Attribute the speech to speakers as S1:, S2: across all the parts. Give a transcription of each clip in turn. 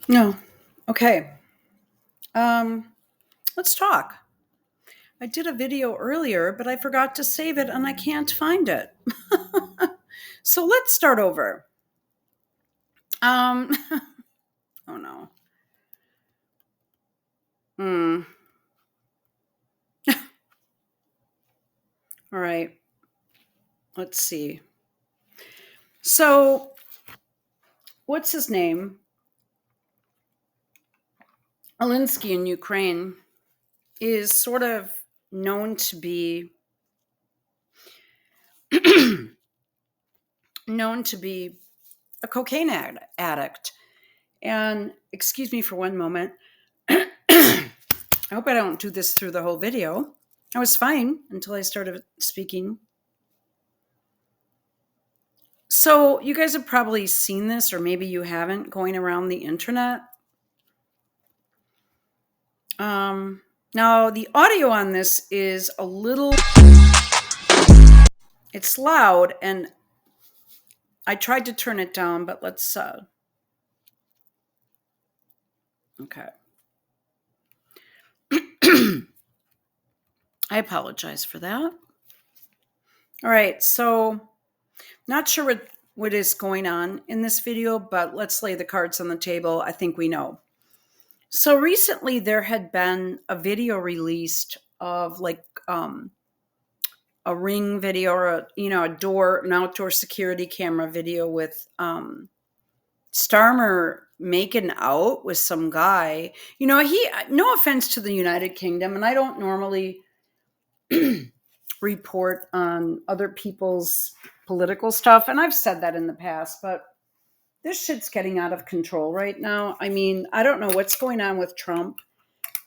S1: No. Okay. Um, let's talk. I did a video earlier, but I forgot to save it and I can't find it. So let's start over. Um, oh no. Hmm. All right. Let's see. So, what's his name? Elenski in Ukraine is sort of known to be known to be a cocaine addict. And excuse me for one moment. I hope I don't do this through the whole video. I was fine until I started speaking. So, you guys have probably seen this, or maybe you haven't, going around the internet. Now, the audio on this is a little, it's loud, and I tried to turn it down, but okay. I apologize for that. All right, so not sure what is going on in this video, but let's lay the cards on the table. I think we know. So recently there had been a video released of like a ring video or an outdoor security camera video with Starmer making out with some guy. He, no offense to the United Kingdom, and I don't normally report on other people's political stuff, and I've said that in the past, but this shit's getting out of control right now. I mean, I don't know what's going on with Trump,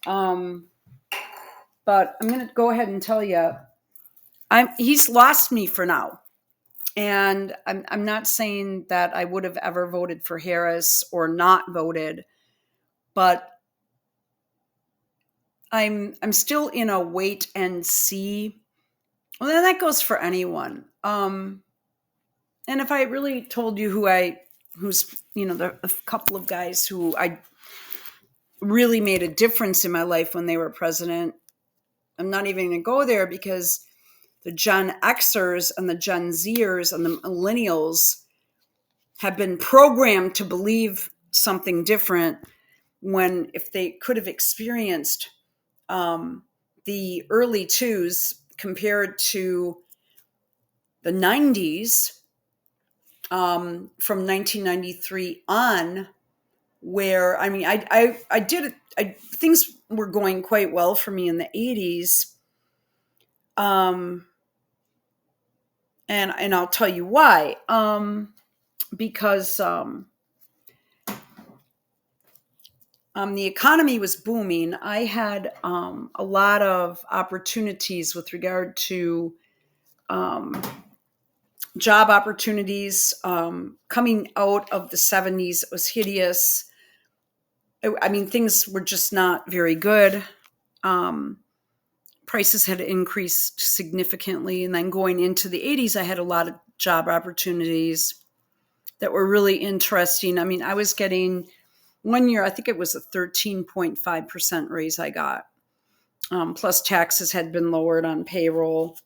S1: um, but I'm going to go ahead and tell you, he's lost me for now. And I'm not saying that I would have ever voted for Harris or not voted, but I'm still in a wait and see. Well, then that goes for anyone. And if I really told you who's a couple of guys who I really made a difference in my life when they were president, I'm not even going to go there because the Gen Xers and the Gen Zers and the millennials have been programmed to believe something different when if they could have experienced the early twos compared to the 90s, from 1993 on, where I mean I did things were going quite well for me in the 80s, um and I'll tell you why, because the economy was booming. I had a lot of opportunities with regard to um, job opportunities, coming out of the 70s. It was hideous. I mean, things were just not very good. Um, Prices had increased significantly. And then going into the 80s, I had a lot of job opportunities that were really interesting. I mean, I was getting one year, I think it was a 13.5% raise I got. Plus taxes had been lowered on payroll,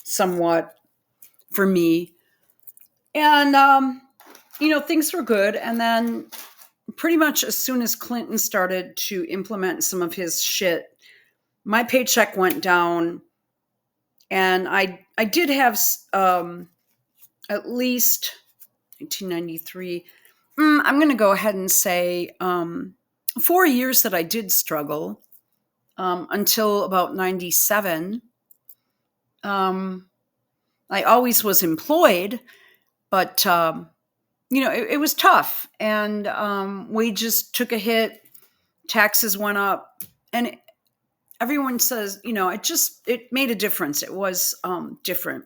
S1: somewhat for me. And, things were good. And then pretty much as soon as Clinton started to implement some of his shit, my paycheck went down. And I did have at least 1993. I'm going to go ahead and say 4 years that I did struggle, until about 97. I always was employed, but it was tough, and wages took a hit, taxes went up, and everyone says, it made a difference. It was different.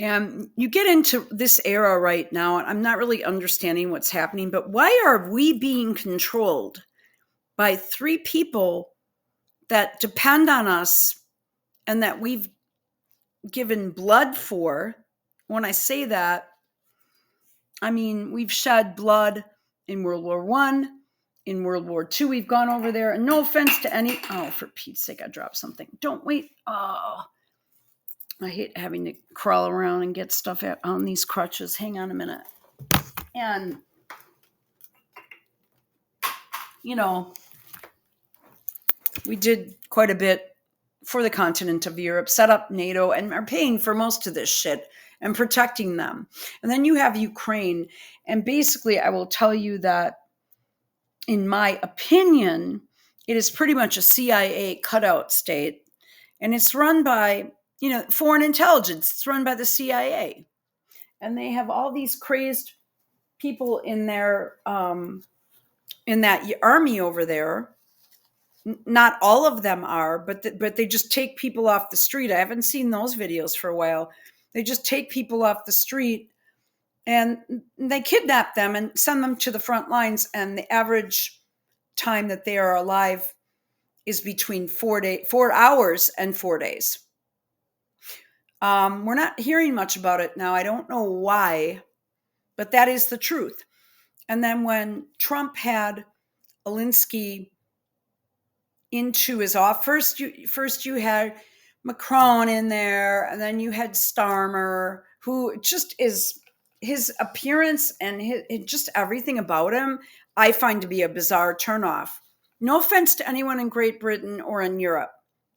S1: And you get into this era right now, and I'm not really understanding what's happening, but why are we being controlled by three people that depend on us and that we've given blood for? When I say that, I mean, we've shed blood in World War One, in World War II. We've gone over there, and no offense to any. Oh, for Pete's sake, I dropped something. Don't wait. Oh, I hate having to crawl around and get stuff out on these crutches. Hang on a minute. And you know, we did quite a bit for the continent of Europe, set up NATO, and are paying for most of this shit and protecting them. And then you have Ukraine. And basically, I will tell you that, in my opinion, it is pretty much a CIA cutout state. And it's run by, foreign intelligence. It's run by the CIA. And they have all these crazed people in their in that army over there. Not all of them are, but they just take people off the street. I haven't seen those videos for a while. They just take people off the street and they kidnap them and send them to the front lines. And the average time that they are alive is between 4 hours and 4 days. We're not hearing much about it now. I don't know why, but that is the truth. And then when Trump had Elenski into his office, first you had Macron in there, and then you had Starmer, who just is, his appearance and just everything about him, I find to be a bizarre turnoff. No offense to anyone in Great Britain or in Europe.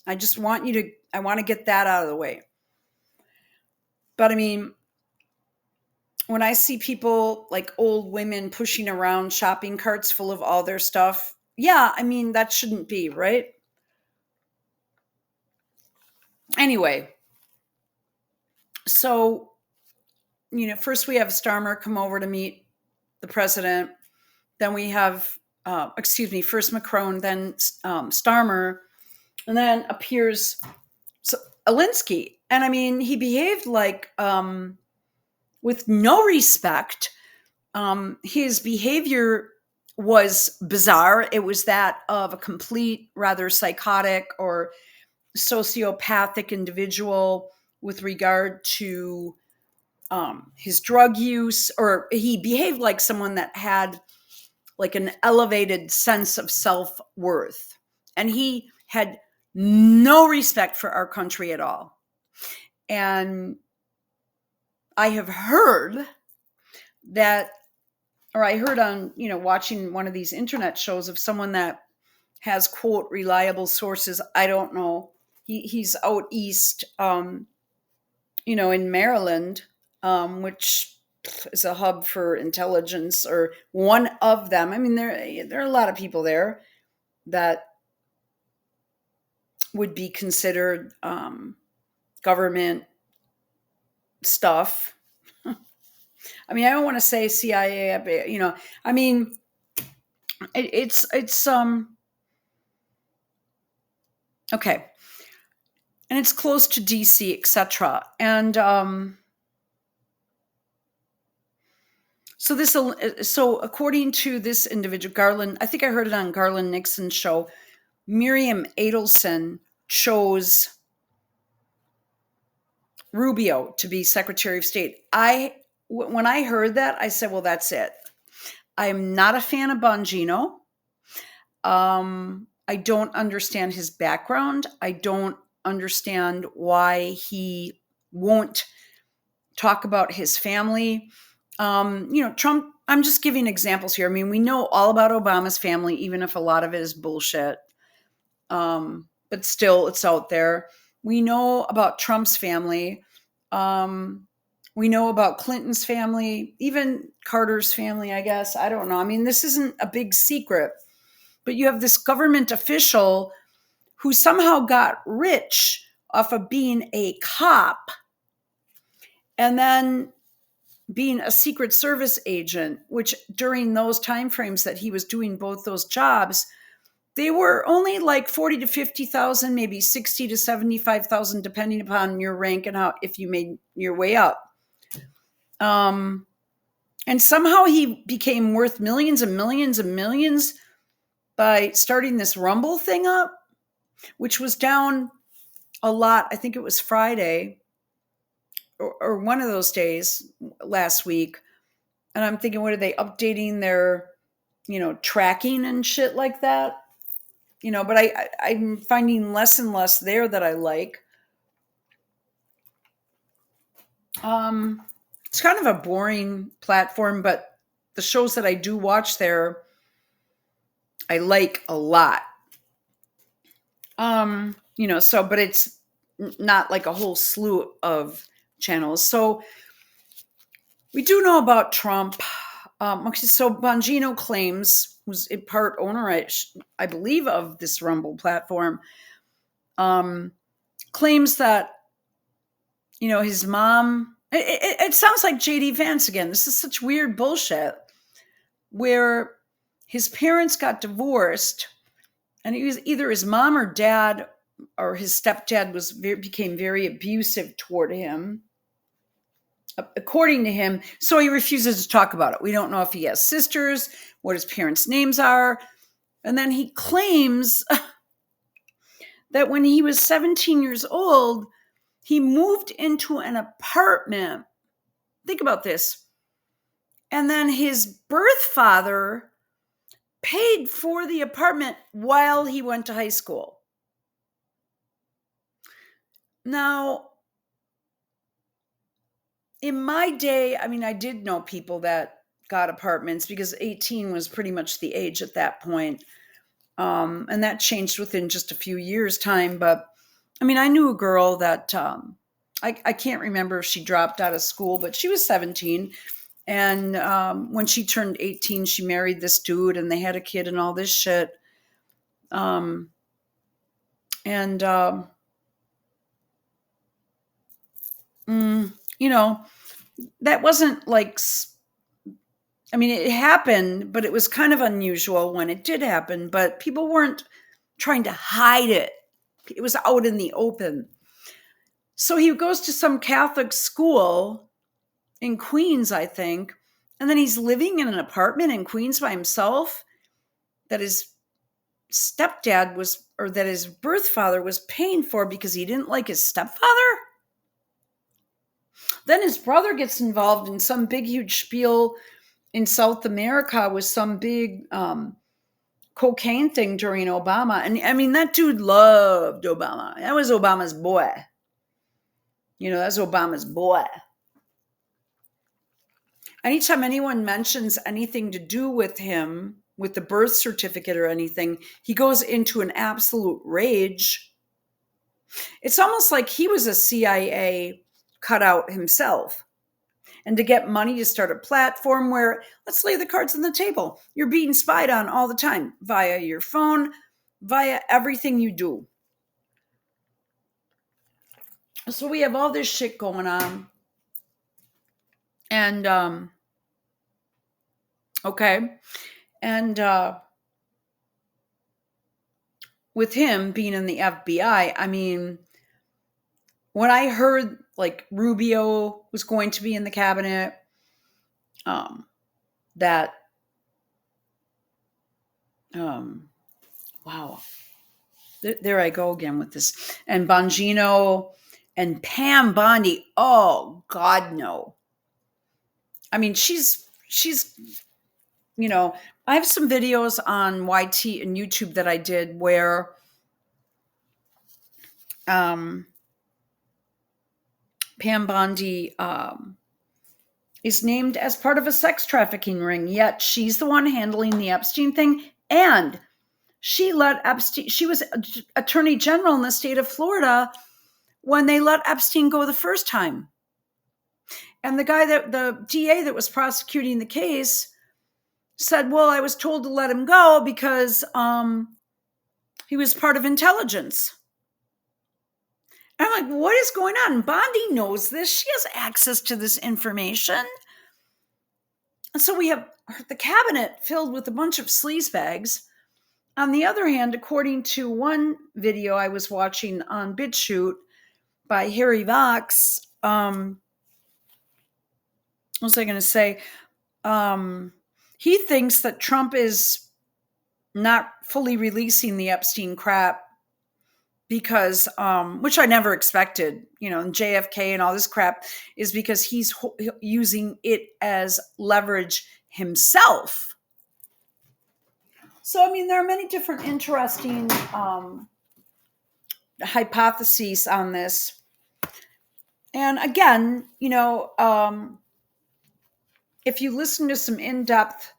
S1: I want to get that out of the way. But I mean, when I see people like old women pushing around shopping carts full of all their stuff, yeah, I mean, that shouldn't be, right? Anyway, so, first we have Starmer come over to meet the president. Then we have, first Macron, then Starmer, and then appears Elenski. And I mean, he behaved like, with no respect. His behavior was bizarre. It was that of a complete, rather psychotic or sociopathic individual with regard to his drug use, or he behaved like someone that had like an elevated sense of self-worth. And he had no respect for our country at all. And I have heard that, or I heard on, watching one of these internet shows of someone that has, quote, reliable sources. I don't know. He's out east, in Maryland, which is a hub for intelligence, or one of them. I mean, there are a lot of people there that would be considered government stuff. I mean, I don't want to say CIA, I mean, it's okay. And it's close to DC, etc. And so according to this individual, Garland, I think I heard it on Garland Nixon's show, Miriam Adelson chose Rubio to be Secretary of State. When I heard that, I said, well, that's it. I'm not a fan of Bongino. I don't understand his background. I don't understand why he won't talk about his family. Trump, I'm just giving examples here. I mean, we know all about Obama's family, even if a lot of it is bullshit. But still, it's out there. We know about Trump's family. We know about Clinton's family, even Carter's family, I guess. I don't know. I mean, this isn't a big secret. But you have this government official who somehow got rich off of being a cop and then being a Secret Service agent, which during those timeframes that he was doing both those jobs, they were only like 40 to 50,000, maybe 60 to 75,000, depending upon your rank and how, if you made your way up. And somehow he became worth millions and millions and millions by starting this Rumble thing up, which was down a lot. I think it was Friday or one of those days last week. And I'm thinking, what are they updating their, tracking and shit like that? But I'm finding less and less there that I like. It's kind of a boring platform, but the shows that I do watch there, I like a lot. But it's not like a whole slew of channels. So we do know about Trump. So Bongino claims, who's in part owner, I believe, of this Rumble platform, claims that, his mom, it sounds like JD Vance again. This is such weird bullshit where his parents got divorced and it was either his mom or dad or his stepdad became very abusive toward him, according to him. So he refuses to talk about it. We don't know if he has sisters, what his parents' names are. And then he claims that when he was 17 years old, he moved into an apartment. Think about this. And then his birth father paid for the apartment while he went to high school. Now, in my day, I did know people that got apartments because 18 was pretty much the age at that point. And that changed within just a few years' time. But I knew a girl that I can't remember if she dropped out of school, but she was 17. And when she turned 18, she married this dude and they had a kid and all this shit. That wasn't like, it happened, but it was kind of unusual when it did happen, but people weren't trying to hide it. It was out in the open. So he goes to some Catholic school in Queens, I think, and then he's living in an apartment in Queens by himself that his stepdad that his birth father was paying for because he didn't like his stepfather. Then his brother gets involved in some big, huge spiel in South America with some big cocaine thing during Obama. And that dude loved Obama. That was Obama's boy. That's Obama's boy. Anytime anyone mentions anything to do with him, with the birth certificate or anything, he goes into an absolute rage. It's almost like he was a CIA cutout himself. And to get money to start a platform where, let's lay the cards on the table. You're being spied on all the time via your phone, via everything you do. So we have all this shit going on. And, okay. And with him being in the FBI, when I heard like Rubio was going to be in the cabinet, wow. There I go again with this. And Bongino and Pam Bondi. Oh, God, no. She's, I have some videos on YT and YouTube that I did where Pam Bondi is named as part of a sex trafficking ring, yet she's the one handling the Epstein thing. And she was attorney general in the state of Florida when they let Epstein go the first time. And the DA that was prosecuting the case said, well, I was told to let him go because he was part of intelligence. And I'm like, what is going on? Bondi knows this. She has access to this information. And so we have the cabinet filled with a bunch of sleazebags. On the other hand, according to one video I was watching on BitChute by Harry Vox, what was I going to say? He thinks that Trump is not fully releasing the Epstein crap because, which I never expected, and JFK and all this crap, is because he's using it as leverage himself. So, I mean, there are many different interesting hypotheses on this. And again, if you listen to some in-depth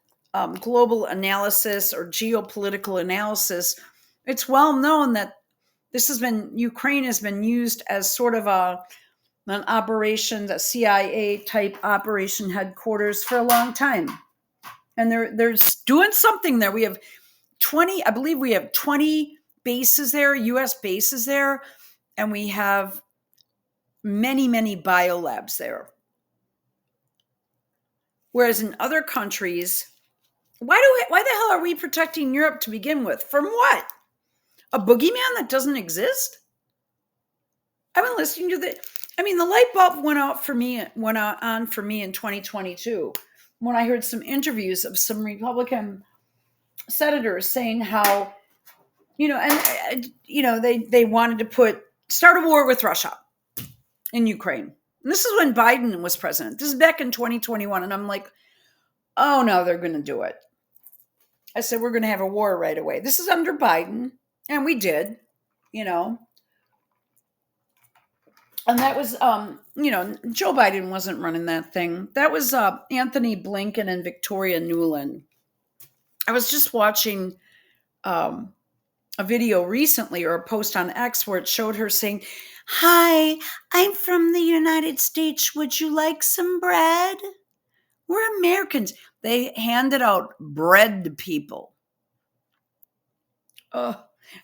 S1: global analysis or geopolitical analysis, it's well known that Ukraine has been used as sort of an operation, a CIA type operation headquarters for a long time. And they're doing something there. We have 20 bases there, US bases there, and we have many, many biolabs there. Whereas in other countries, why the hell are we protecting Europe to begin with? From what? A boogeyman that doesn't exist? I've been listening to the light bulb went on for me in 2022 when I heard some interviews of some Republican senators saying how, they wanted to start a war with Russia in Ukraine. And this is when Biden was president. This is back in 2021. And I'm like, oh no, they're going to do it. I said, we're going to have a war right away. This is under Biden. And we did, And that was, Joe Biden wasn't running that thing. That was Anthony Blinken and Victoria Nuland. I was just watching a video recently, or a post on X, where it showed her saying, "Hi, I'm from the United States. Would you like some bread? We're Americans." They handed out bread to people.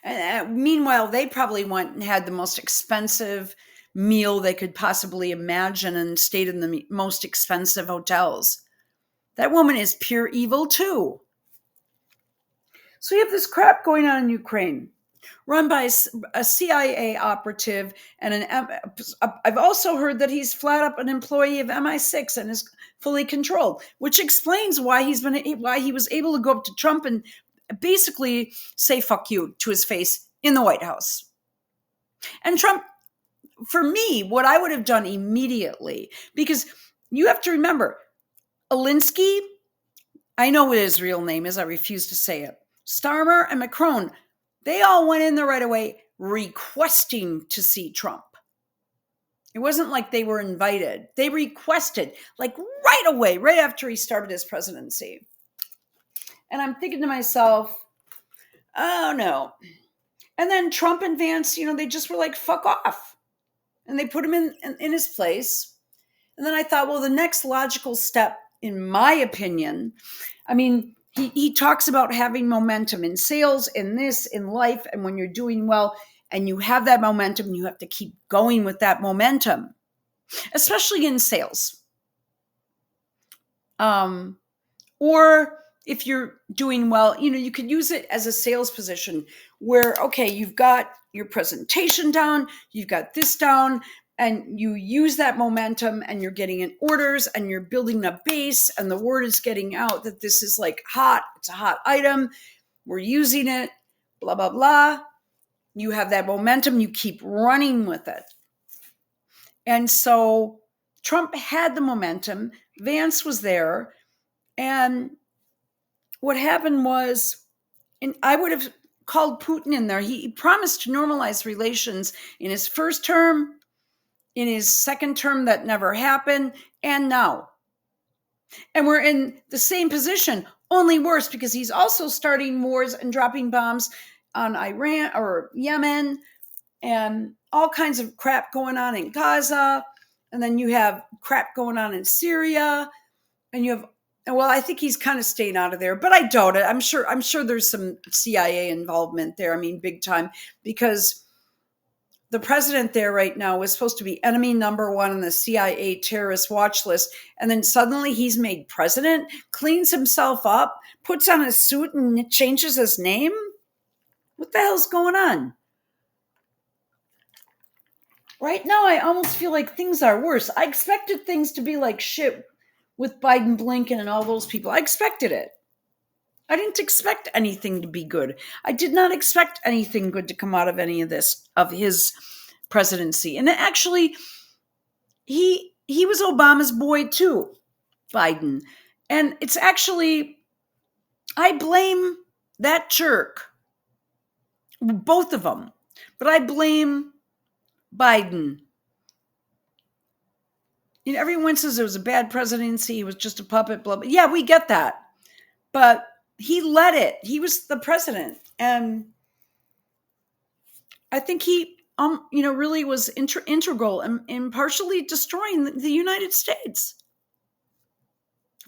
S1: Meanwhile, they probably went and had the most expensive meal they could possibly imagine and stayed in the most expensive hotels. That woman is pure evil too. So you have this crap going on in Ukraine, run by a CIA operative, and I've also heard that he's flat up an employee of MI6 and is fully controlled, which explains why he was able to go up to Trump and basically say "fuck you" to his face in the White House. And Trump, for me, what I would have done immediately, because you have to remember, Elenski, I know what his real name is, I refuse to say it, Starmer and Macron, they all went in there right away requesting to see Trump. It wasn't like they were invited. They requested, like right away, right after he started his presidency. And I'm thinking to myself, oh no. And then Trump and Vance, they just were like, fuck off. And they put him in his place. And then I thought, well, the next logical step, in my opinion, he talks about having momentum in sales, in this, in life, and when you're doing well and you have that momentum, you have to keep going with that momentum, especially in sales. Or if you're doing well, you could use it as a sales position where, okay, you've got your presentation down, you've got this down, and you use that momentum and you're getting in orders and you're building a base and the word is getting out that this is like hot. It's a hot item. We're using it, blah, blah, blah. You have that momentum. You keep running with it. And so Trump had the momentum. Vance was there. And what happened was, and I would have called Putin in there. He promised to normalize relations in his first term, in his second term, that never happened, and now. And we're in the same position, only worse, because he's also starting wars and dropping bombs on Iran or Yemen and all kinds of crap going on in Gaza. And then you have crap going on in Syria. And you have, well, I think he's kind of staying out of there, but I doubt it. I'm sure there's some CIA involvement there. Big time, because the president there right now is supposed to be enemy number one on the CIA terrorist watch list. And then suddenly he's made president, cleans himself up, puts on a suit and changes his name. What the hell's going on? Right now, I almost feel like things are worse. I expected things to be like shit with Biden, Blinken, and all those people. I expected it. I didn't expect anything to be good. I did not expect anything good to come out of any of this, of his presidency. And actually, he was Obama's boy too, Biden. And it's actually, I blame that jerk, both of them, but I blame Biden. You know, everyone says it was a bad presidency. He was just a puppet, blah, blah. Yeah, we get that. But he led it. He was the president. And I think he, really was integral in partially destroying the United States.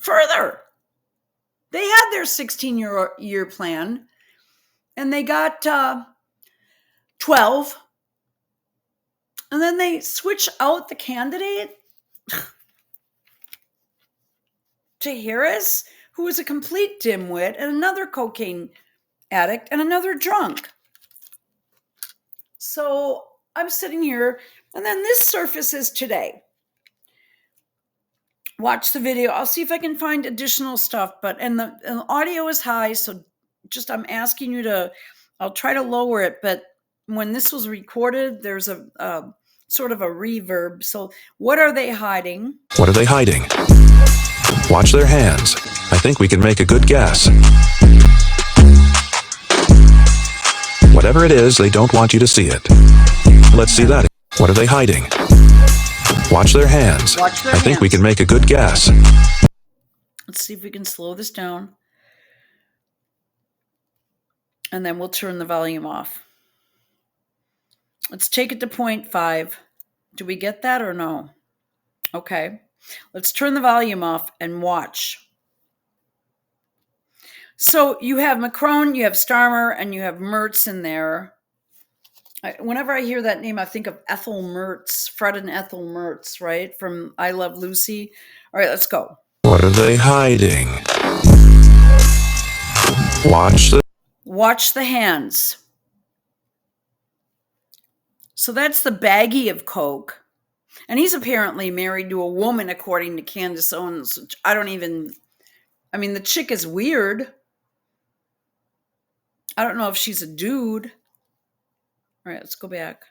S1: Further, they had their 16-year plan, and they got 12, and then they switch out the candidate to Harris, who was a complete dimwit and another cocaine addict and another drunk. So I'm sitting here, and then this surfaces today. Watch the video. I'll see if I can find additional stuff, and the audio is high, so just I'm asking you to, I'll try to lower it, but when this was recorded, there's a sort of a reverb. So what are they hiding?
S2: What are they hiding? Watch their hands. I think we can make a good guess. Whatever it is, they don't want you to see it. Let's see that. What are they hiding? Watch their hands. I think we can make a good guess.
S1: Let's see if we can slow this down. And then we'll turn the volume off. Let's take it to 0.5. Do we get that or no? Okay. Let's turn the volume off and watch. So you have Macron, you have Starmer, and you have Mertz in there. Whenever I hear that name, I think of Ethel Mertz, Fred and Ethel Mertz, right? From I Love Lucy. All right, let's go.
S2: What are they hiding?
S1: Watch the hands. So that's the baggie of Coke. And he's apparently married to a woman, according to Candace Owens. Which the chick is weird. I don't know if she's a dude. All right, let's go back.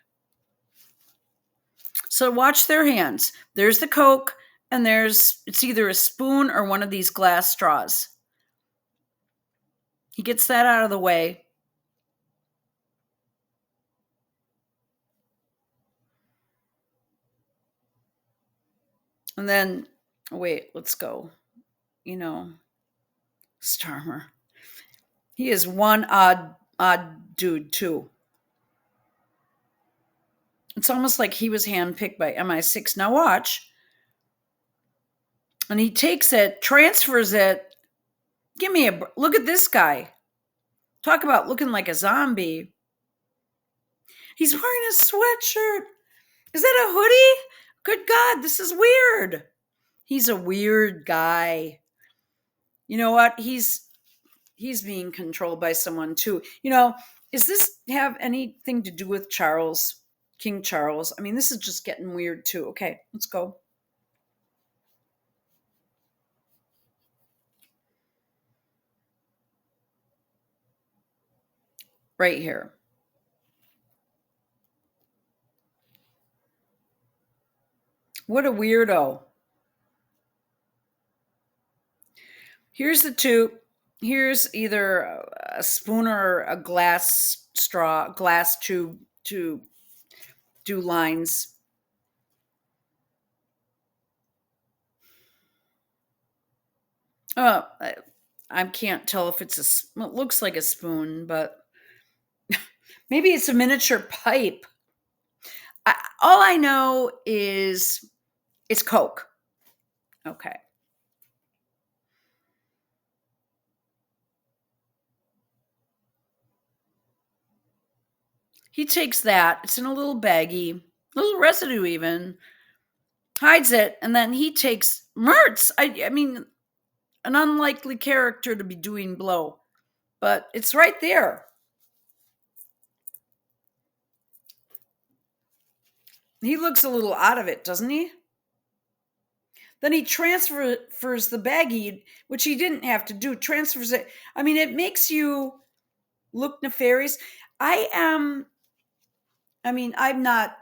S1: So watch their hands. There's the Coke, and it's either a spoon or one of these glass straws. He gets that out of the way. And then, wait, let's go. Starmer. He is one odd dude, too. It's almost like he was handpicked by MI6. Now watch. And he takes it, transfers it. Look at this guy. Talk about looking like a zombie. He's wearing a sweatshirt. Is that a hoodie? Good God, this is weird. He's a weird guy. You know what? He's being controlled by someone too. Does this have anything to do with King Charles? This is just getting weird too. Okay, let's go. Right here. What a weirdo. Here's the tube. Here's either a spoon or a glass tube to do lines. I can't tell if it looks like a spoon, but maybe it's a miniature pipe. All I know is it's Coke. Okay. He takes that. It's in a little baggie, little residue even, hides it, and then he takes Mertz. An unlikely character to be doing blow, but it's right there. He looks a little out of it, doesn't he? Then he transfers the baggie, which he didn't have to do, transfers it. I mean, it makes you look nefarious. I'm not,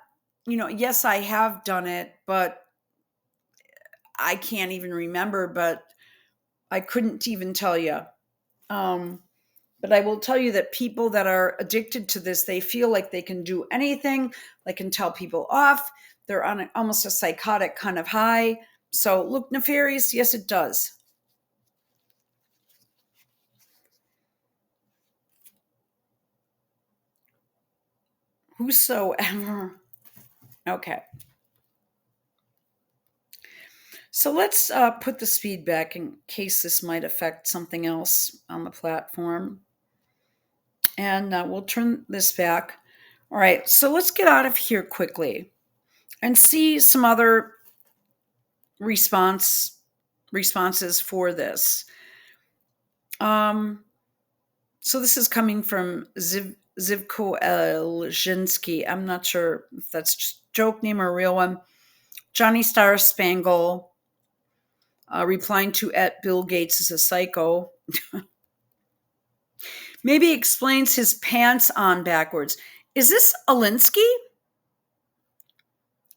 S1: yes, I have done it, but I can't even remember, but I couldn't even tell you. But I will tell you that people that are addicted to this, they feel like they can do anything. They can tell people off. They're on almost a psychotic kind of high. So look nefarious. Yes, it does. Whosoever. Okay. So let's put the speed back in case this might affect something else on the platform. And we'll turn this back. All right. So let's get out of here quickly and see some other responses for this. So this is coming from Zivko Elenski. I'm not sure if that's just a joke name or a real one. Johnny Star Spangle replying to at Bill Gates is a psycho. Maybe explains his pants on backwards. Is this Elenski?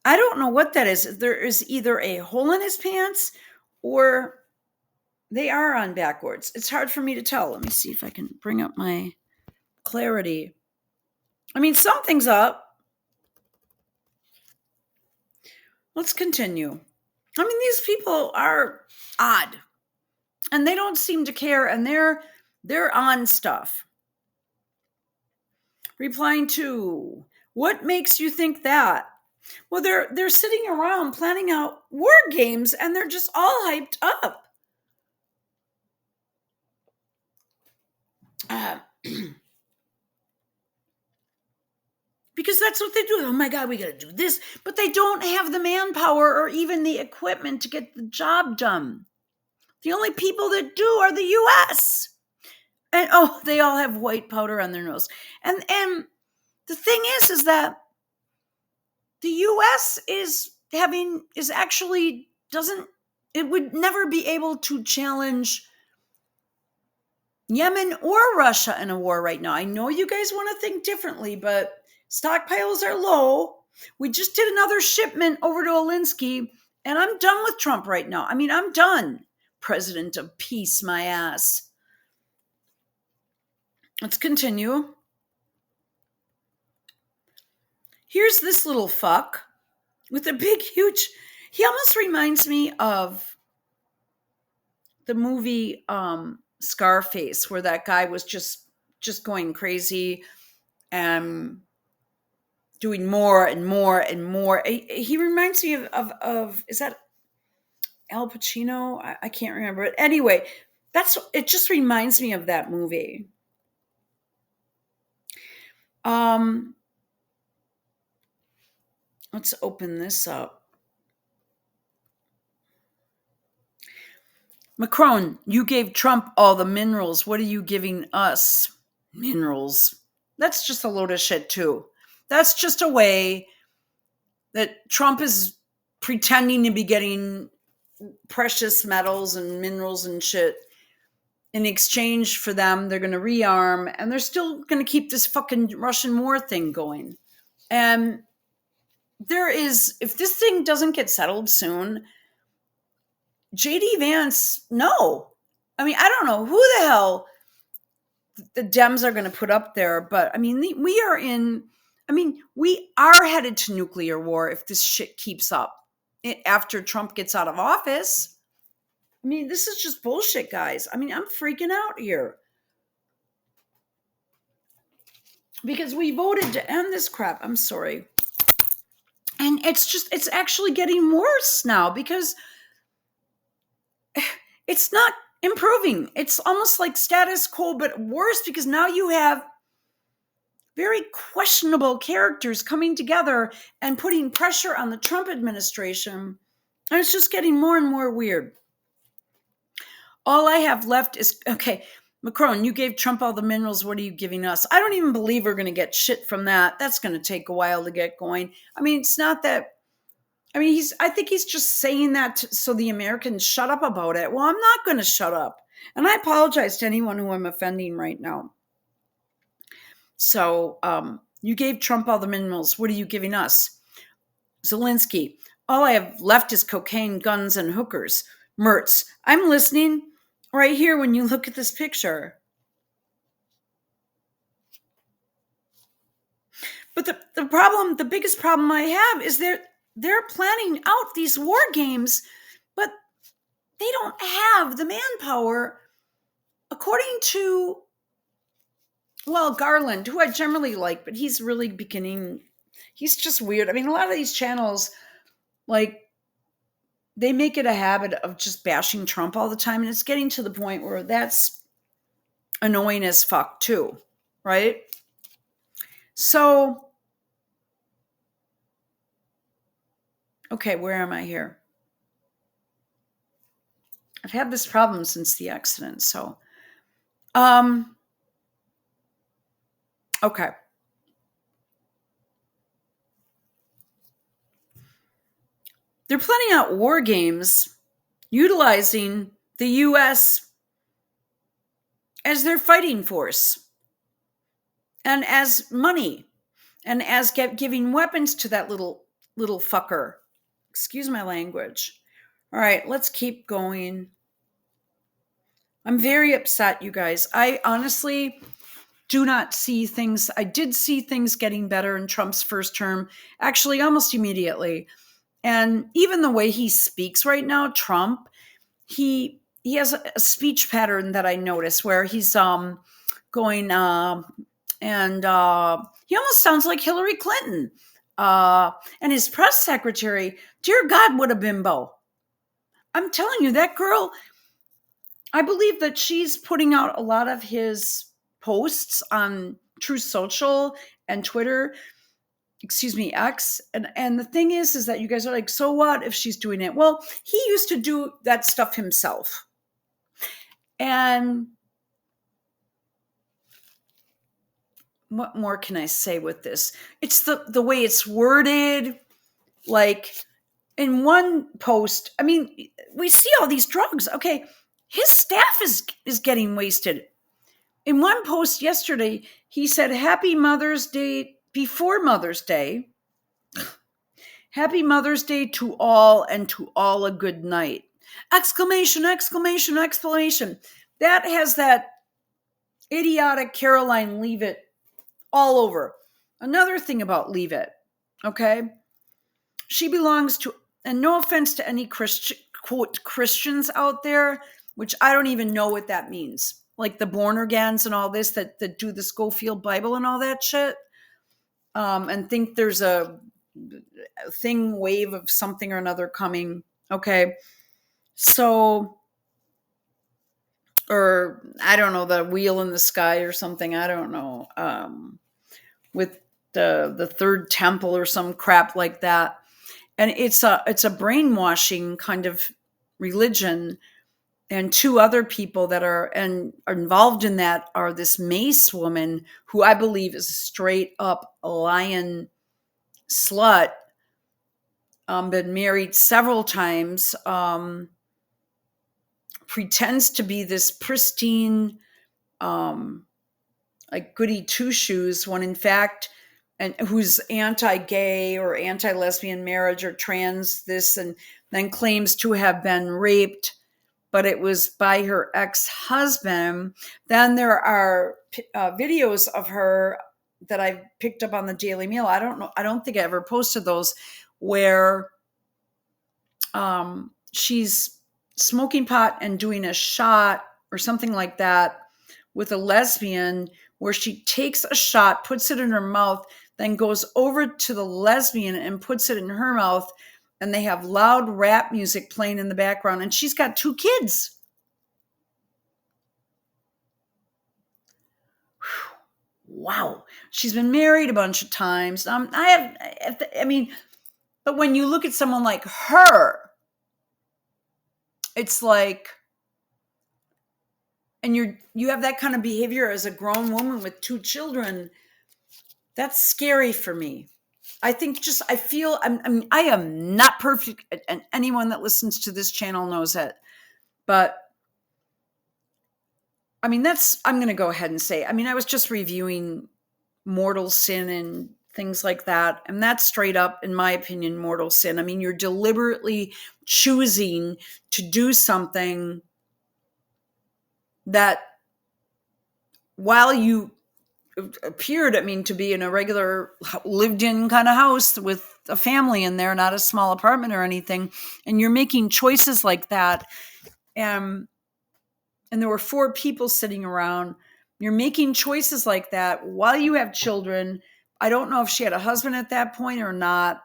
S1: I don't know what that is. There is either a hole in his pants or they are on backwards. It's hard for me to tell. Let me see if I can bring up my clarity. I mean, something's up. Let's continue. I mean, these people are odd and they don't seem to care, and they're on stuff. Replying to, what makes you think that? Well, they're sitting around planning out war games and they're just all hyped up. Because that's what they do. Oh my God, we got to do this. But they don't have the manpower or even the equipment to get the job done. The only people that do are the US. And they all have white powder on their nose. And the thing is that the US it would never be able to challenge Yemen or Russia in a war right now. I know you guys want to think differently, but stockpiles are low. We just did another shipment over to Elenski, and I'm done with Trump right now. I mean, I'm done. President of peace, my ass. Let's continue. Here's this little fuck with a big, huge... He almost reminds me of the movie Scarface, where that guy was just going crazy and doing more and more and more. He reminds me of is that Al Pacino? I can't remember it. Anyway, it just reminds me of that movie. Let's open this up. Macron, you gave Trump all the minerals. What are you giving us? Minerals. That's just a load of shit too. That's just a way that Trump is pretending to be getting precious metals and minerals and shit. In exchange for them, they're going to rearm, and they're still going to keep this fucking Russian war thing going. And if this thing doesn't get settled soon, JD Vance, no. I mean, I don't know who the hell the Dems are going to put up there, but I mean, we are headed to nuclear war if this shit keeps up after Trump gets out of office. I mean, this is just bullshit, guys. I mean, I'm freaking out here. Because we voted to end this crap. I'm sorry. And it's actually getting worse now because it's not improving. It's almost like status quo, but worse because now you have very questionable characters coming together and putting pressure on the Trump administration. And it's just getting more and more weird. All I have left is, okay, Macron, you gave Trump all the minerals. What are you giving us? I don't even believe we're going to get shit from that. That's going to take a while to get going. I mean, it's not that I mean, I think he's just saying that so the Americans shut up about it. Well, I'm not going to shut up. And I apologize to anyone who I'm offending right now. So, you gave Trump all the minerals. What are you giving us? Zelensky, all I have left is cocaine, guns, and hookers. Mertz, I'm listening right here when you look at this picture. But the biggest problem I have is they're planning out these war games, but they don't have the manpower. According to, well, Garland, who I generally like, but he's really he's just weird. I mean, a lot of these channels, like, they make it a habit of just bashing Trump all the time, and it's getting to the point where that's annoying as fuck too, right? So, okay, where am I here? I've had this problem since the accident, so okay. They're planning out war games utilizing the US as their fighting force and as money and as giving weapons to that little fucker. Excuse my language. All right, let's keep going. I'm very upset, you guys. I honestly do not see things. I did see things getting better in Trump's first term, actually almost immediately. And even the way he speaks right now, Trump, he has a speech pattern that I notice where he's going and he almost sounds like Hillary Clinton. And his press secretary, dear God, what a bimbo. I'm telling you, that girl, I believe that she's putting out a lot of his posts on Truth Social and Twitter, X. And the thing is that you guys are like, so what if she's doing it? Well, he used to do that stuff himself. And what more can I say with this? It's the way it's worded. Like, in one post, I mean, we see all these drugs. Okay, his staff is getting wasted. In one post yesterday, he said, Happy Mother's Day before Mother's Day. Happy Mother's Day to all, and to all a good night. Exclamation, exclamation, exclamation. That has that idiotic Caroline Leavitt all over. Another thing about Leavitt, okay? She belongs to, and no offense to any quote Christians out there, which I don't even know what that means. Like the Born-Agains and all this that do the Schofield Bible and all that shit. And think there's a wave of something or another coming. Okay. So, or I don't know, the wheel in the sky or something. I don't know. With the third temple or some crap like that. And it's a brainwashing kind of religion. And two other people that are involved in that are this Mace woman, who I believe is a straight up lion slut, been married several times, pretends to be this pristine, like goody two shoes, when in fact, and who's anti-gay or anti-lesbian marriage or trans this, and then claims to have been raped, but it was by her ex-husband. Then there are videos of her that I picked up on the Daily Mail. I don't know. I don't think I ever posted those, where she's smoking pot and doing a shot or something like that with a lesbian, where she takes a shot, puts it in her mouth, then goes over to the lesbian and puts it in her mouth. And they have loud rap music playing in the background. And she's got 2 kids. Wow. She's been married a bunch of times. I mean, but when you look at someone like her, it's like, and you have that kind of behavior as a grown woman with 2 children. That's scary for me. I think I am not perfect, and anyone that listens to this channel knows it. But I mean, I'm going to go ahead and say, I mean, I was just reviewing mortal sin and things like that. And that's straight up, in my opinion, mortal sin. I mean, you're deliberately choosing to do something that, while you appeared, I mean, to be in a regular lived in kind of house with a family in there, not a small apartment or anything, and you're making choices like that. And there were 4 people sitting around. You're making choices like that while you have children. I don't know if she had a husband at that point or not.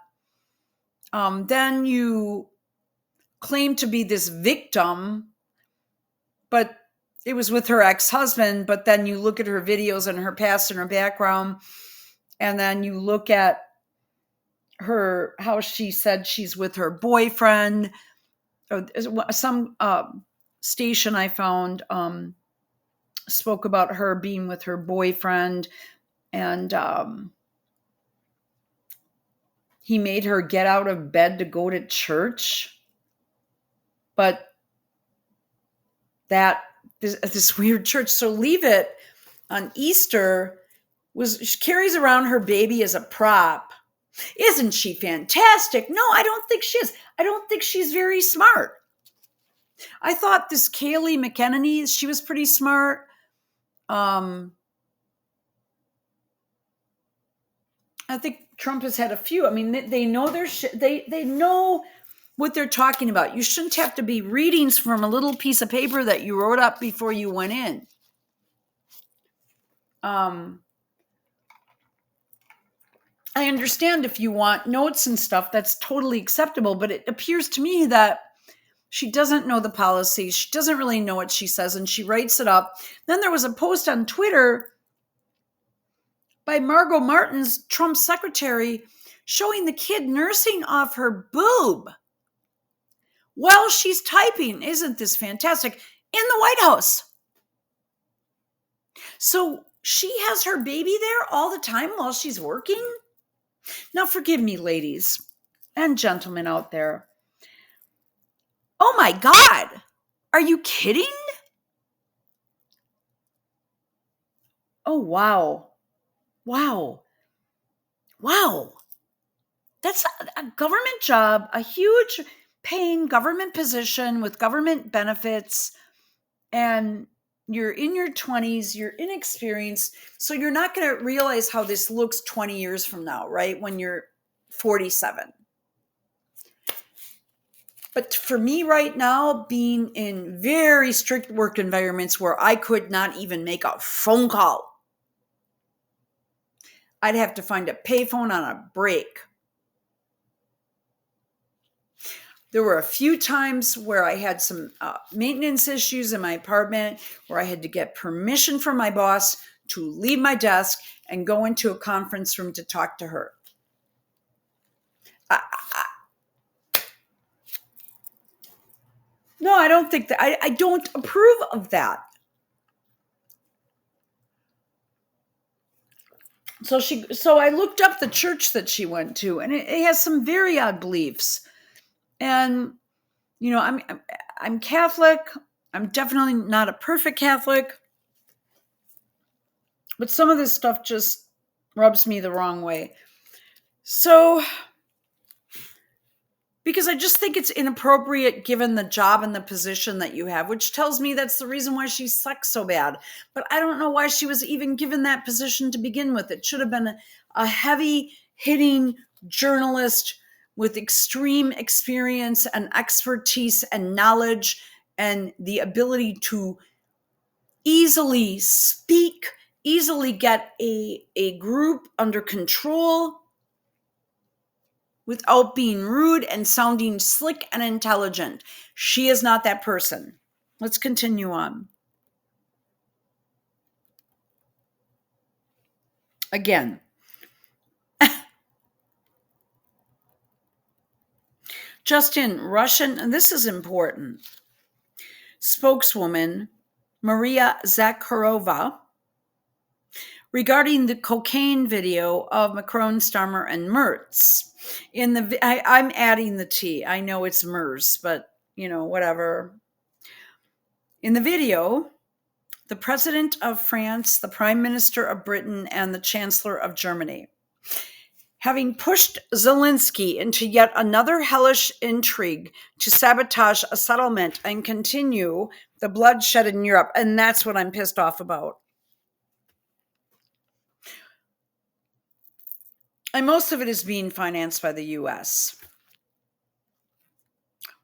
S1: Then you claim to be this victim, but it was with her ex-husband. But then you look at her videos and her past and her background, and then you look at how she said she's with her boyfriend. Some station I found spoke about her being with her boyfriend, and he made her get out of bed to go to church. But this weird church, so Leave It on Easter she carries around her baby as a prop. Isn't she fantastic? No, I don't think she is. I don't think she's very smart. I thought this Kaylee McEnany, she was pretty smart. I think Trump has had a few. I mean, they know their shit. They know what they're talking about. You shouldn't have to be readings from a little piece of paper that you wrote up before you went in. I understand if you want notes and stuff, that's totally acceptable. But it appears to me that she doesn't know the policies. She doesn't really know what she says, and she writes it up. Then there was a post on Twitter by Margot Martins, Trump's secretary, showing the kid nursing off her boob while she's typing. Isn't this fantastic? In the White House. So she has her baby there all the time while she's working? Now, forgive me, ladies and gentlemen out there. Oh my God. Are you kidding? Oh, wow. Wow. That's a government job, a huge paying government position with government benefits, and you're in your 20s, you're inexperienced, so you're not going to realize how this looks 20 years from now, right? When you're 47. But for me right now, being in very strict work environments where I could not even make a phone call, I'd have to find a payphone on a break. There were a few times where I had some maintenance issues in my apartment where I had to get permission from my boss to leave my desk and go into a conference room to talk to her. No, I don't think that. I don't approve of that. So I looked up the church that she went to, and it has some very odd beliefs. And you know, I'm Catholic. I'm definitely not a perfect Catholic, but some of this stuff just rubs me the wrong way. So, because I just think it's inappropriate given the job and the position that you have, which tells me that's the reason why she sucks so bad. But I don't know why she was even given that position to begin with. It should have been a heavy-hitting journalist with extreme experience and expertise and knowledge and the ability to easily speak, easily get a group under control without being rude and sounding slick and intelligent. She is not that person. Let's continue on. Again, just in Russian, and this is important, spokeswoman Maria Zakharova regarding the cocaine video of Macron, Starmer, and Mertz. I'm adding the T. I know it's MERS, but whatever. In the video, the president of France, the prime minister of Britain, and the chancellor of Germany, having pushed Zelensky into yet another hellish intrigue to sabotage a settlement and continue the bloodshed in Europe. And that's what I'm pissed off about. And most of it is being financed by the US.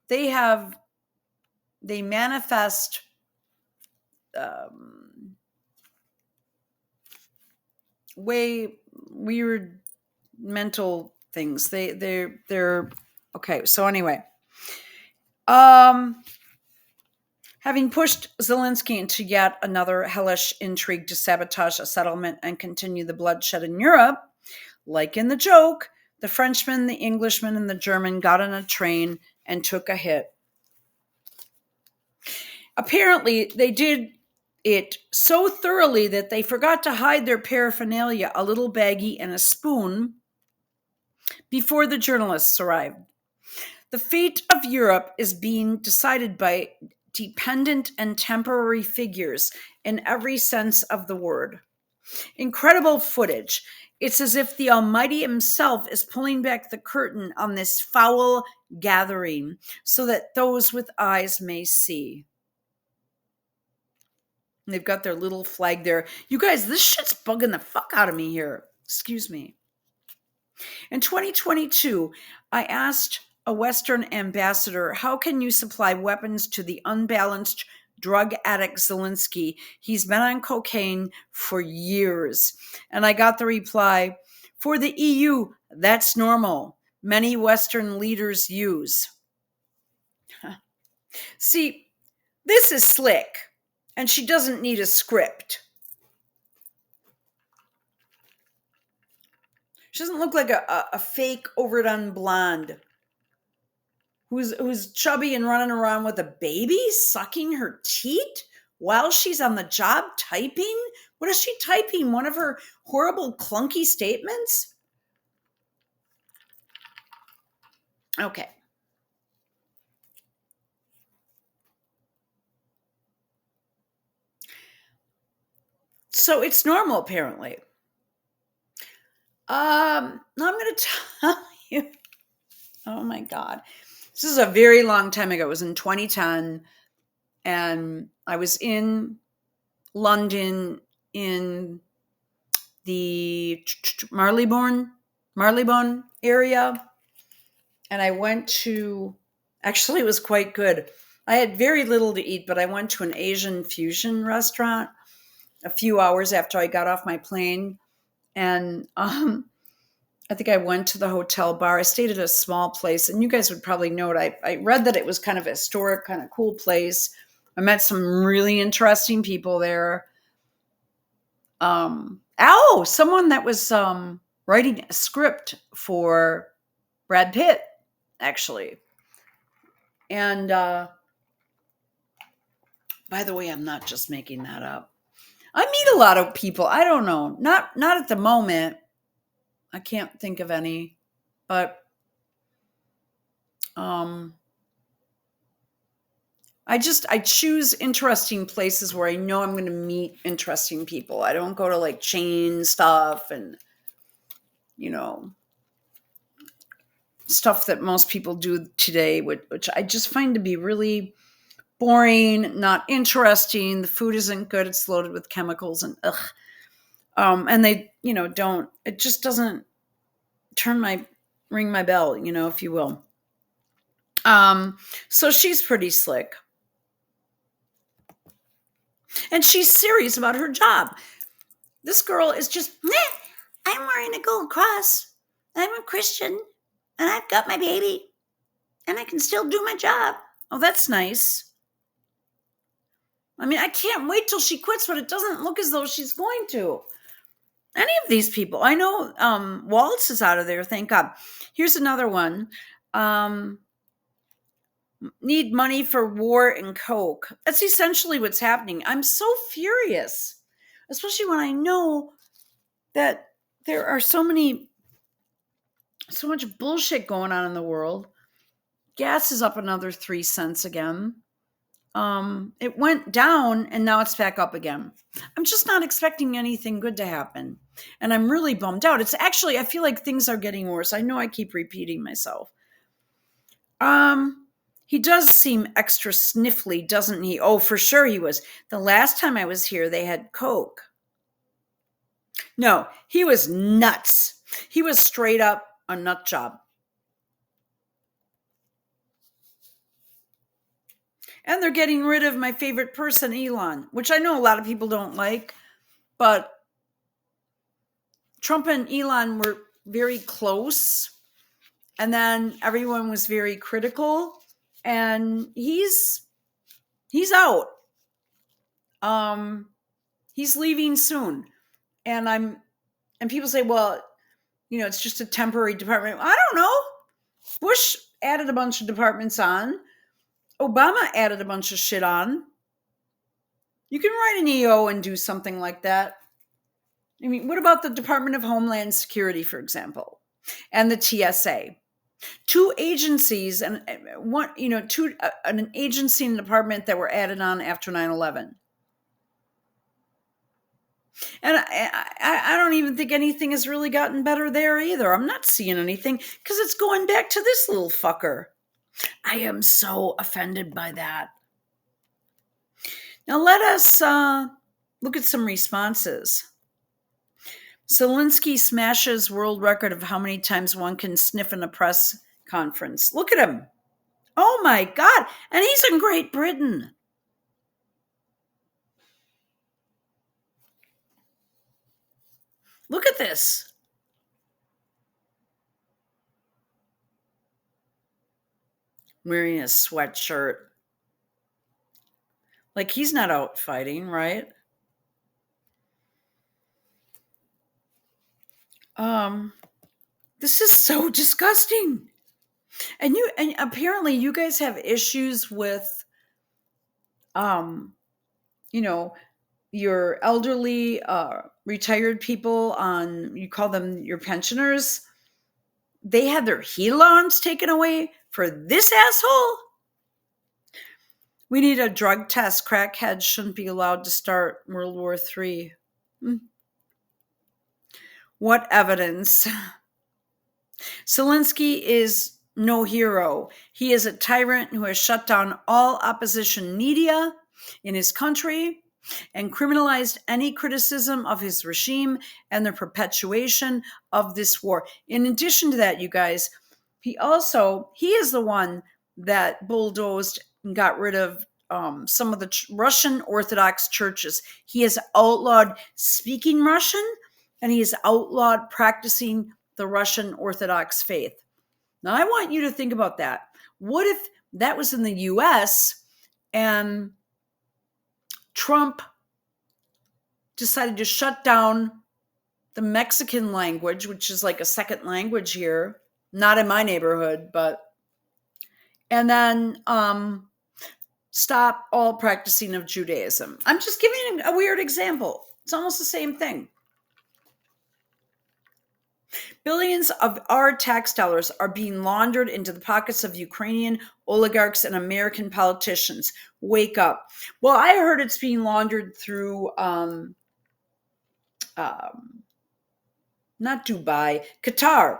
S1: They manifest way weird mental things. They're okay. So anyway, having pushed Zelensky into yet another hellish intrigue to sabotage a settlement and continue the bloodshed in Europe, like in the joke, the Frenchman, the Englishman, and the German got on a train and took a hit. Apparently, they did it so thoroughly that they forgot to hide their paraphernalia, a little baggie and a spoon, before the journalists arrived. The fate of Europe is being decided by dependent and temporary figures in every sense of the word. Incredible footage. It's as if the Almighty himself is pulling back the curtain on this foul gathering so that those with eyes may see. And they've got their little flag there. You guys, this shit's bugging the fuck out of me here. Excuse me. In 2022, I asked a Western ambassador, how can you supply weapons to the unbalanced drug addict Zelensky? He's been on cocaine for years. And I got the reply, for the EU, that's normal. Many Western leaders use. See, this is slick, and she doesn't need a script. She doesn't look like a fake overdone blonde who's chubby and running around with a baby, sucking her teat while she's on the job typing. What is she typing? One of her horrible clunky statements? Okay. So it's normal, apparently. Now I'm going to tell you. Oh my God. This is a very long time ago. It was in 2010. And I was in London in the Marylebone area. And I went to, actually, it was quite good. I had very little to eat, but I went to an Asian fusion restaurant a few hours after I got off my plane. And I think I went to the hotel bar. I stayed at a small place, and you guys would probably know it. I read that it was kind of a historic, kind of cool place. I met some really interesting people there. Someone that was writing a script for Brad Pitt, actually. And by the way, I'm not just making that up. I meet a lot of people. I don't know. Not at the moment. I can't think of any, but I choose interesting places where I know I'm going to meet interesting people. I don't go to like chain stuff and, stuff that most people do today, which I just find to be really boring, not interesting. The food isn't good. It's loaded with chemicals and ugh. And they, it just doesn't ring my bell, if you will. So she's pretty slick. And she's serious about her job. This girl is just, I'm wearing a gold cross. I'm a Christian. And I've got my baby. And I can still do my job. Oh, that's nice. I mean, I can't wait till she quits, but it doesn't look as though she's going to. Any of these people. I know Waltz is out of there, thank God. Here's another one. Need money for war and coke. That's essentially what's happening. I'm so furious, especially when I know that there are so much bullshit going on in the world. Gas is up another 3 cents again. It went down and now it's back up again. I'm just not expecting anything good to happen. And I'm really bummed out. It's actually, I feel like things are getting worse. I know I keep repeating myself. He does seem extra sniffly, doesn't he? Oh, for sure he was. The last time I was here, they had Coke. No, he was nuts. He was straight up a nut job. And they're getting rid of my favorite person, Elon, which I know a lot of people don't like, but Trump and Elon were very close. And then everyone was very critical, and he's out. He's leaving soon. And people say, well, it's just a temporary department. I don't know. Bush added a bunch of departments on. Obama added a bunch of shit on. You can write an EO and do something like that. I mean, what about the Department of Homeland Security, for example, and the TSA? Two agencies and one, an agency and department that were added on after 9/11. And I don't even think anything has really gotten better there either. I'm not seeing anything because it's going back to this little fucker. I am so offended by that. Now let us look at some responses. Elenski smashes world record of how many times one can sniff in a press conference. Look at him. Oh my God. And he's in Great Britain. Look at this. Wearing a sweatshirt. Like he's not out fighting, right? This is so disgusting. And apparently you guys have issues with your elderly retired people on, you call them your pensioners. They had their HELONs taken away for this asshole. We need a drug test. Crackheads shouldn't be allowed to start World War III. What evidence? Elenski is no hero. He is a tyrant who has shut down all opposition media in his country and criminalized any criticism of his regime and the perpetuation of this war. In addition to that, you guys, he is the one that bulldozed and got rid of some of the Russian Orthodox churches. He has outlawed speaking Russian, and he has outlawed practicing the Russian Orthodox faith. Now, I want you to think about that. What if that was in the U.S. and Trump decided to shut down the Mexican language, which is like a second language here, not in my neighborhood, and then stop all practicing of Judaism? I'm just giving a weird example. It's almost the same thing. Billions of our tax dollars are being laundered into the pockets of Ukrainian oligarchs and American politicians. Wake up. Well, I heard it's being laundered through not Dubai, Qatar.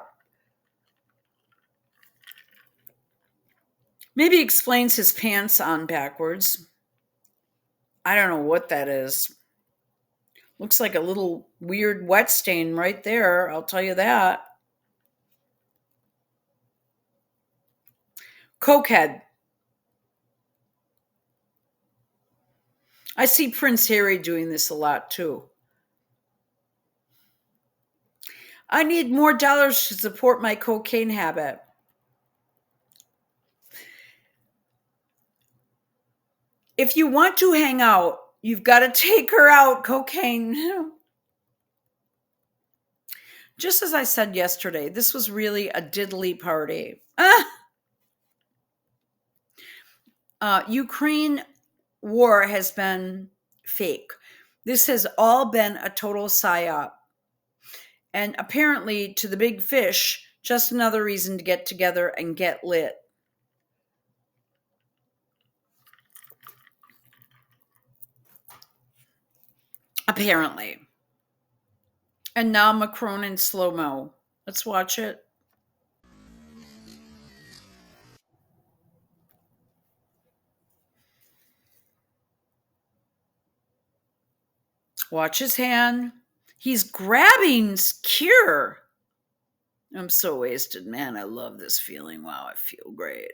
S1: Maybe explains his pants on backwards. I don't know what that is. Looks like a little weird wet stain right there, I'll tell you that. Cokehead. I see Prince Harry doing this a lot too. I need more dollars to support my cocaine habit. If you want to hang out, you've got to take her out, cocaine. Just as I said yesterday, this was really a diddly party. Ukraine war has been fake. This has all been a total psyop. And apparently, to the big fish, just another reason to get together and get lit. Apparently. And now Macron in slow-mo. Let's watch it. Watch his hand. He's grabbing Kier. I'm so wasted, man. I love this feeling. Wow, I feel great.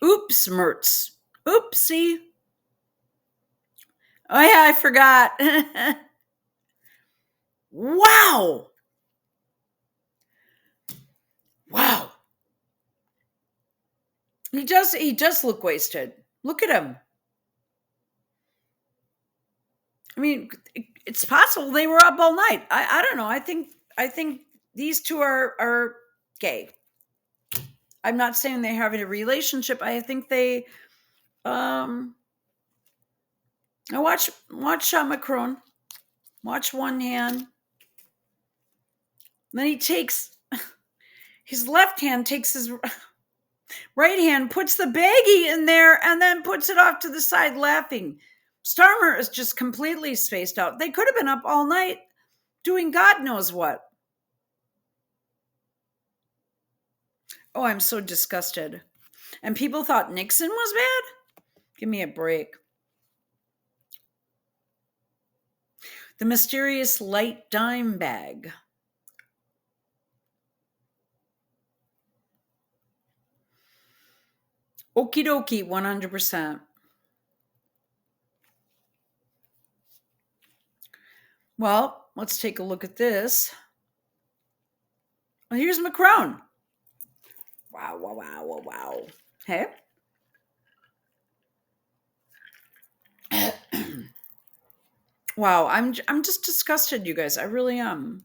S1: Oops, Mertz. Oopsie. Oh, yeah, I forgot. Wow. Wow. He does look wasted. Look at him. I mean, it's possible they were up all night. I don't know. I think these two are gay. I'm not saying they're having a relationship. I think they I watch Macron. Watch one hand. Then he takes his left hand, takes his right hand, puts the baggie in there, and then puts it off to the side laughing. Starmer is just completely spaced out. They could have been up all night doing God knows what. Oh, I'm so disgusted. And people thought Nixon was bad? Give me a break. The mysterious light dime bag. Okie dokie, 100%. Well, let's take a look at this. Well, here's Macron. Wow, wow, wow, wow, wow. Hey? Wow, I'm just disgusted, you guys. I really am.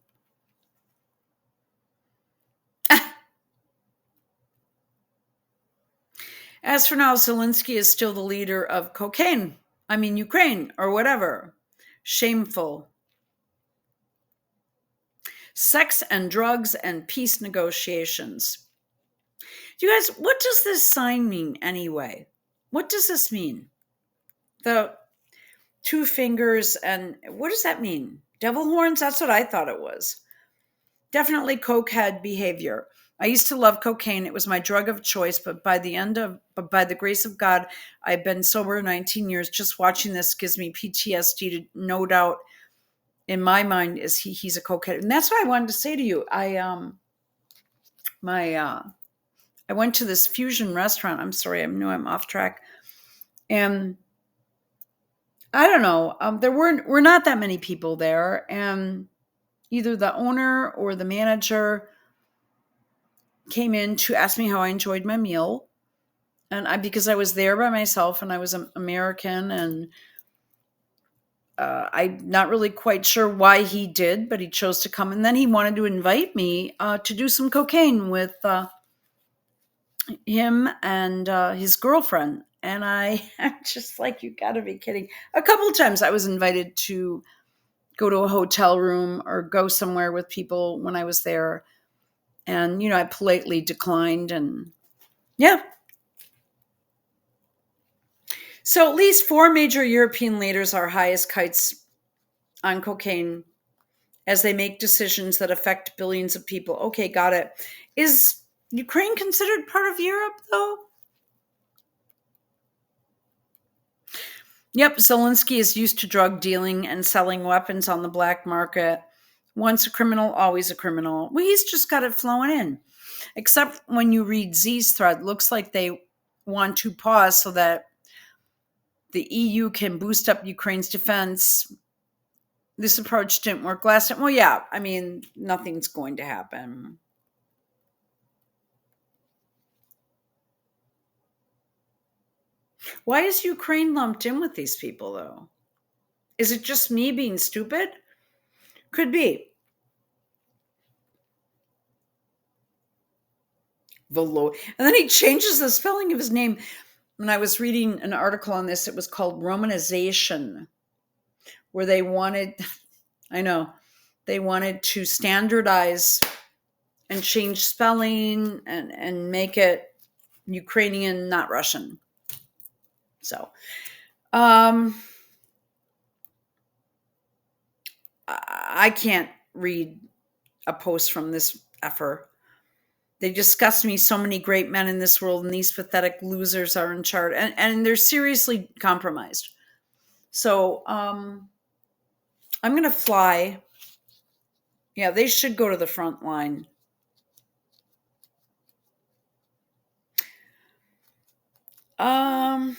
S1: As for now, Zelensky is still the leader of Ukraine, or whatever. Shameful. Sex and drugs and peace negotiations. You guys, what does this sign mean anyway? What does this mean? The two fingers, and what does that mean? Devil horns? That's what I thought it was. Definitely cokehead behavior. I used to love cocaine. It was my drug of choice, but by the grace of God, I've been sober 19 years. Just watching this gives me PTSD. To no doubt, in my mind, is he's a cokehead, and that's what I wanted to say to you. I went to this fusion restaurant. I'm sorry, I know I'm off track, and I don't know. There were not that many people there, and either the owner or the manager came in to ask me how I enjoyed my meal. And because I was there by myself and I was American, and I'm not really quite sure why he did, but he chose to come. And then he wanted to invite me to do some cocaine with him and his girlfriend. And I'm just like, you gotta be kidding. A couple of times I was invited to go to a hotel room or go somewhere with people when I was there. And, I politely declined, and yeah. So at least 4 major European leaders are high as kites on cocaine as they make decisions that affect billions of people. Okay, got it. Is Ukraine considered part of Europe, though? Yep, Zelensky is used to drug dealing and selling weapons on the black market. Once a criminal, always a criminal. Well, he's just got it flowing in. Except when you read Z's thread, looks like they want to pause so that the EU can boost up Ukraine's defense. This approach didn't work last time. Well, yeah, I mean, nothing's going to happen. Why is Ukraine lumped in with these people, though? Is it just me being stupid? Could be. And then he changes the spelling of his name. When I was reading an article on this, it was called Romanization, where they wanted, I know, They wanted to standardize and change spelling and make it Ukrainian, not Russian. So, I can't read a post from this effer. They discuss me, so many great men in this world, and these pathetic losers are in charge, and they're seriously compromised. So I'm going to fly. Yeah, they should go to the front line. All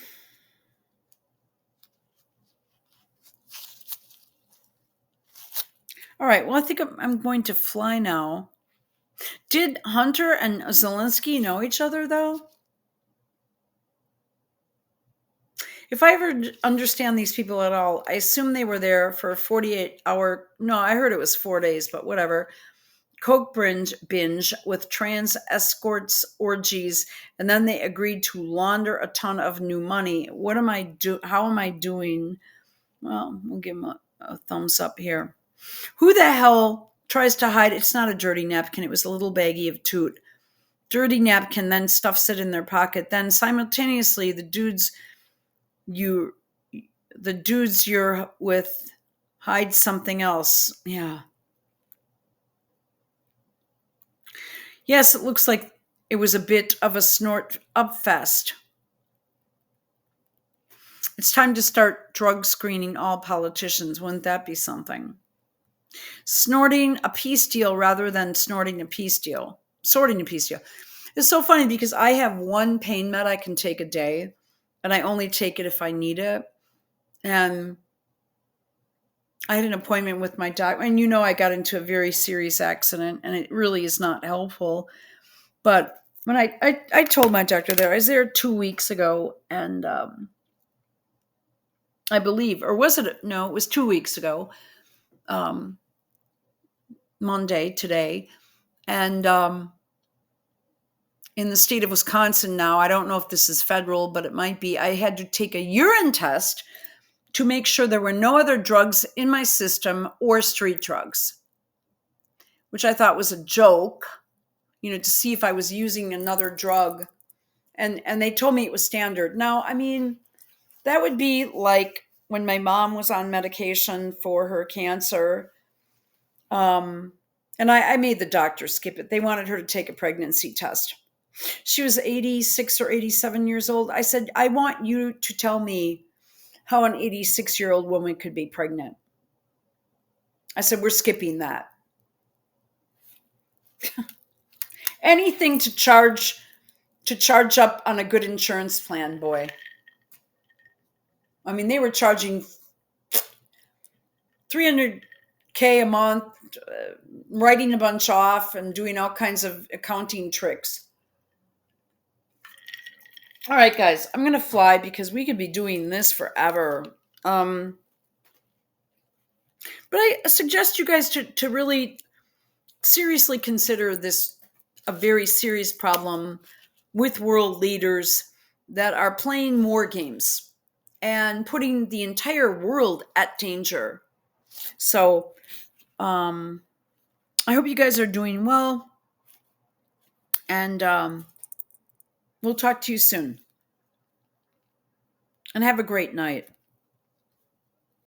S1: right, well, I think I'm going to fly now. Did Hunter and Zelensky know each other, though? If I ever understand these people at all, I assume they were there for a 48-hour, no, I heard it was 4 days, but whatever, Coke binge with trans escorts orgies, and then they agreed to launder a ton of new money. What am I how am I doing? Well, we'll give them a thumbs up here. Who the hell tries to hide? It's not a dirty napkin. It was a little baggie of toot. Dirty napkin, then stuffs it in their pocket. Then simultaneously, the dudes you're with hide something else. Yeah. Yes, it looks like it was a bit of a snort up fest. It's time to start drug screening all politicians. Wouldn't that be something? Snorting a peace deal rather than snorting a peace deal. Sorting a peace deal. It's so funny because I have one pain med I can take a day, and I only take it if I need it. And I had an appointment with my doctor, and I got into a very serious accident, and it really is not helpful. But when I told my doctor there, I was there 2 weeks ago, and I believe, or was it? No, it was 2 weeks ago, Monday, today. And in the state of Wisconsin now, I don't know if this is federal, but it might be, I had to take a urine test to make sure there were no other drugs in my system or street drugs, which I thought was a joke, to see if I was using another drug. And they told me it was standard. Now, I mean, that would be like when my mom was on medication for her cancer. And I made the doctor skip it. They wanted her to take a pregnancy test. She was 86 or 87 years old. I said, I want you to tell me how an 86-year-old woman could be pregnant. I said, we're skipping that. Anything to charge up on a good insurance plan, boy. I mean, they were charging $300K a month, writing a bunch off and doing all kinds of accounting tricks. All right, guys, I'm going to fly because we could be doing this forever. But I suggest you guys to really seriously consider this a very serious problem with world leaders that are playing war games and putting the entire world at danger. So I hope you guys are doing well, and we'll talk to you soon. And have a great night.